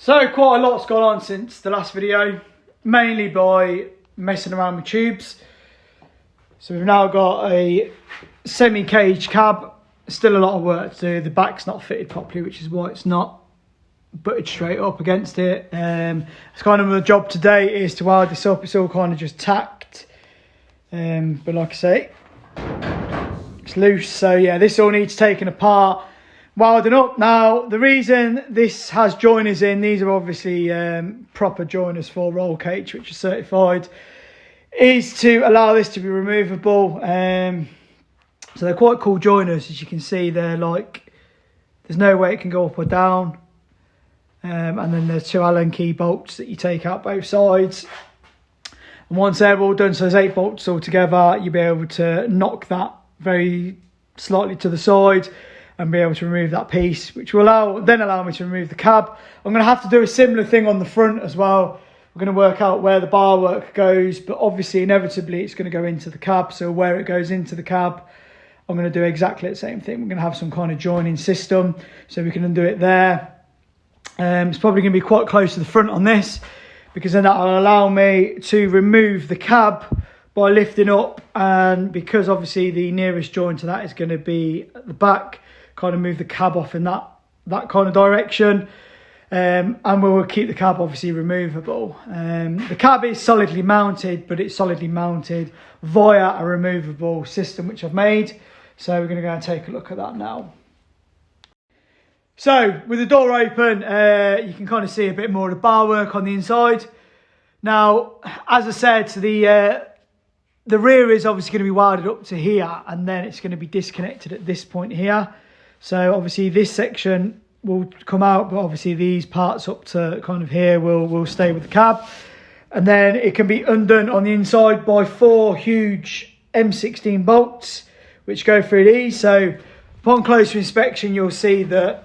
So quite a lot's gone on since the last video, mainly by messing around with tubes. So we've now got a semi-cage cab. Still a lot of work to do. The back's not fitted properly, which is why it's not butted straight up against it. It's kind of the job today is to weld this up. It's all kind of just tacked, but like I say, it's loose. So yeah, this all needs taken apart, welding up. Now the reason this has joiners in, these are obviously proper joiners for Rollcage, which are certified, is to allow this to be removable. So they're quite cool joiners, as you can see. They're like, there's no way it can go up or down. And then there's two Allen key bolts that you take out both sides. And once they're all done, so there's 8 bolts all together, you'll be able to knock that very slightly to the side and be able to remove that piece, which will allow me to remove the cab. I'm going to have to do a similar thing on the front as well. We're going to work out where the bar work goes, but obviously inevitably it's going to go into the cab. So where it goes into the cab, I'm going to do exactly the same thing. We're going to have some kind of joining system so we can undo it there. It's probably going to be quite close to the front on this, because then that will allow me to remove the cab by lifting up, and because obviously the nearest joint to that is going to be at the back, kind of move the cab off in that kind of direction. And we will keep the cab obviously removable. The cab is solidly mounted, but it's solidly mounted via a removable system which I've made. So we're going to go and take a look at that now. So with the door open, you can kind of see a bit more of the bar work on the inside. Now, as I said, the rear is obviously going to be welded up to here, and then it's going to be disconnected at this point here. So obviously this section will come out, but obviously these parts up to kind of here will stay with the cab. And then it can be undone on the inside by 4 huge M16 bolts, which go through these. So upon closer inspection, you'll see that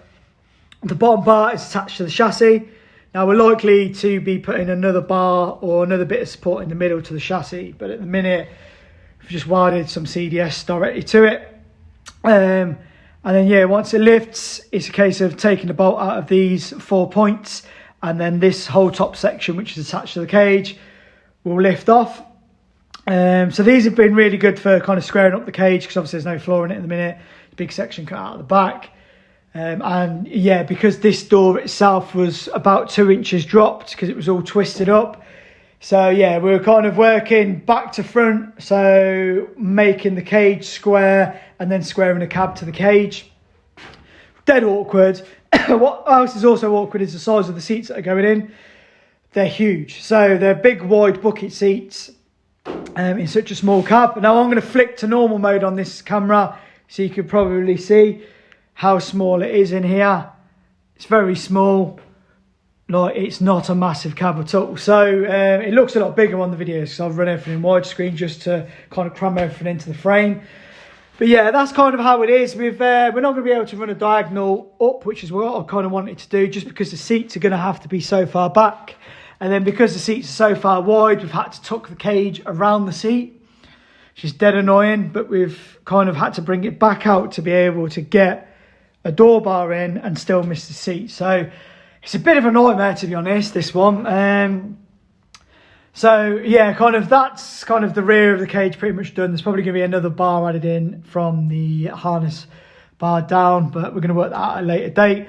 the bottom bar is attached to the chassis. Now we're likely to be putting another bar or another bit of support in the middle to the chassis, but at the minute we've just welded some CDS directly to it. And then yeah, once it lifts, it's a case of taking the bolt out of these 4 points, and then this whole top section, which is attached to the cage, will lift off. So these have been really good for kind of squaring up the cage, because obviously there's no floor in it at the minute. Big section cut out of the back. And yeah, because this door itself was about 2 inches dropped, because it was all twisted up. So yeah, we were kind of working back to front, so making the cage square and then squaring the cab to the cage. Dead awkward. What else is also awkward is the size of the seats that are going in. They're huge. So they're big, wide bucket seats in such a small cab. Now I'm going to flick to normal mode on this camera, so you can probably see how small it is in here. It's very small. Like, it's not a massive cab at all. So it looks a lot bigger on the videos, because I've run everything in widescreen just to kind of cram everything into the frame. But yeah, that's kind of how it is. We're not going to be able to run a diagonal up, which is what I kind of wanted to do, just because the seats are going to have to be so far back. And then because the seats are so far wide, we've had to tuck the cage around the seat, which is dead annoying, but we've kind of had to bring it back out to be able to get a door bar in and still miss the seat. So it's a bit of a nightmare, to be honest, this one. So yeah, kind of that's kind of the rear of the cage pretty much done. There's probably going to be another bar added in from the harness bar down, but we're going to work that out at a later date.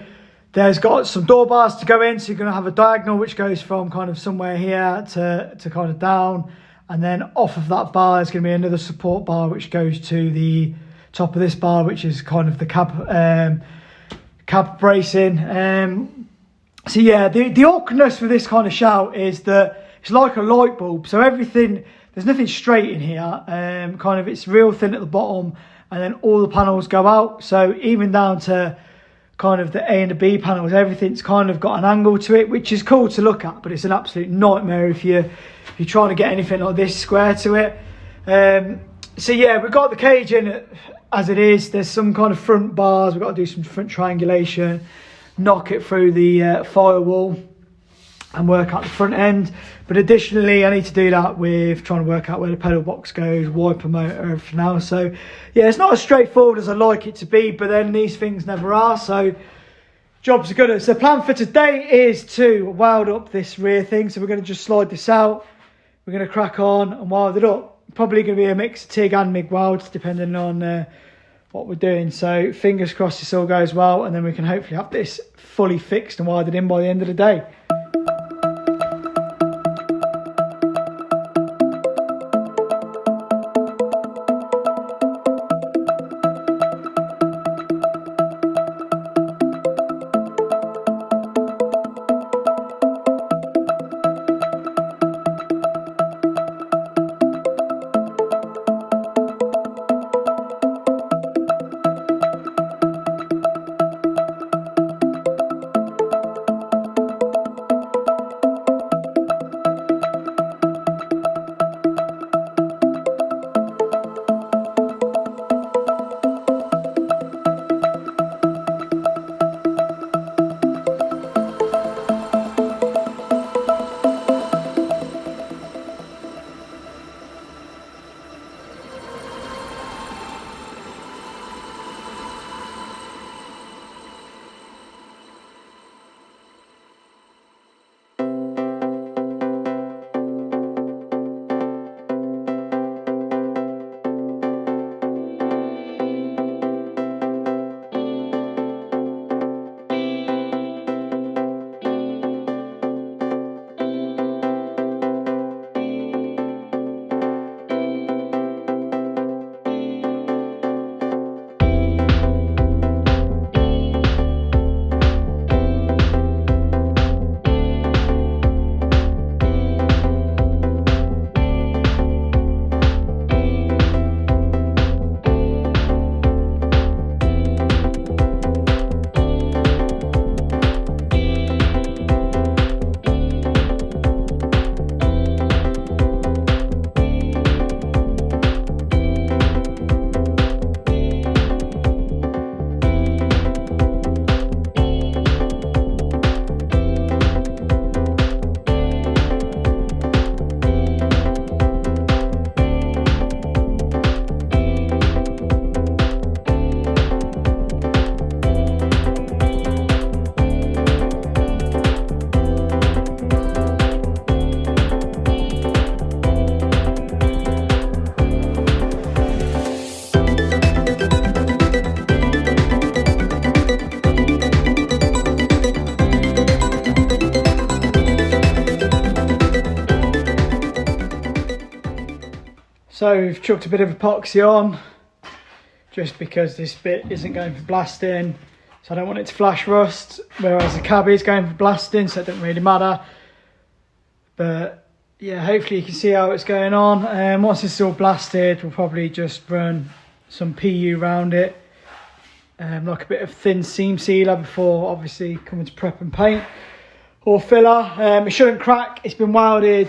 There's got some door bars to go in, so you're going to have a diagonal which goes from kind of somewhere here to kind of down, and then off of that bar there's going to be another support bar which goes to the top of this bar, which is kind of the cab bracing. So yeah, the awkwardness with this kind of shout is that it's like a light bulb. So everything, there's nothing straight in here. Kind of it's real thin at the bottom, and then all the panels go out. So even down to kind of the A and the B panels, everything's kind of got an angle to it, which is cool to look at, but it's an absolute nightmare if you're trying to get anything like this square to it. So yeah, we've got the cage in as it is. There's some kind of front bars. We've got to do some front triangulation, knock it through the firewall and work out the front end. But additionally, I need to do that with trying to work out where the pedal box goes, wiper motor, everything else. So yeah, it's not as straightforward as I like it to be, but then these things never are. So jobs are good. So the plan for today is to weld up this rear thing. So we're going to just slide this out. We're going to crack on and weld it up. Probably going to be a mix of TIG and MIG welds depending on what we're doing. So fingers crossed this all goes well, and then we can hopefully have this fully fixed and welded in by the end of the day. So we've chucked a bit of epoxy on just because this bit isn't going for blasting, so I don't want it to flash rust, whereas the cab is going for blasting, so it doesn't really matter. But yeah, hopefully you can see how it's going on. And once it's all blasted, we'll probably just run some PU around it, like a bit of thin seam sealer before obviously coming to prep and paint or filler. It shouldn't crack. It's been welded.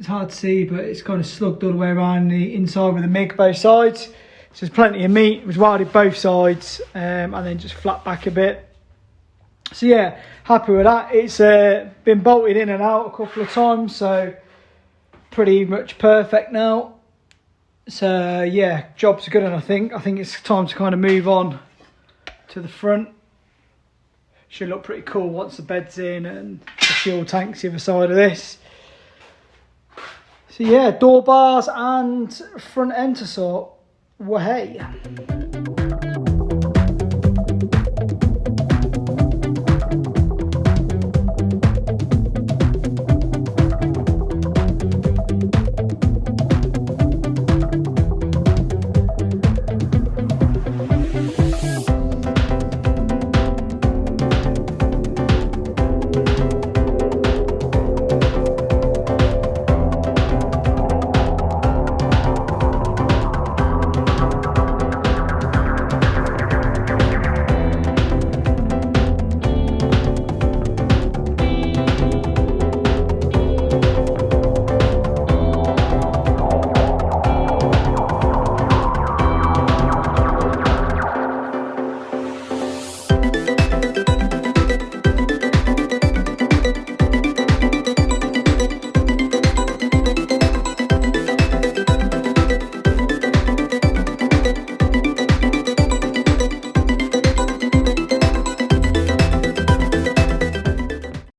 It's hard to see, but it's kind of slugged all the way around the inside with the MIG both sides. So there's plenty of meat. It was welded both sides, and then just flat back a bit. So yeah, happy with that. It's been bolted in and out a couple of times, so pretty much perfect now. So yeah, jobs are good, and I think it's time to kind of move on to the front. Should look pretty cool once the bed's in and the fuel tank's the other side of this. So yeah, door bars and front end to sort. Wahey.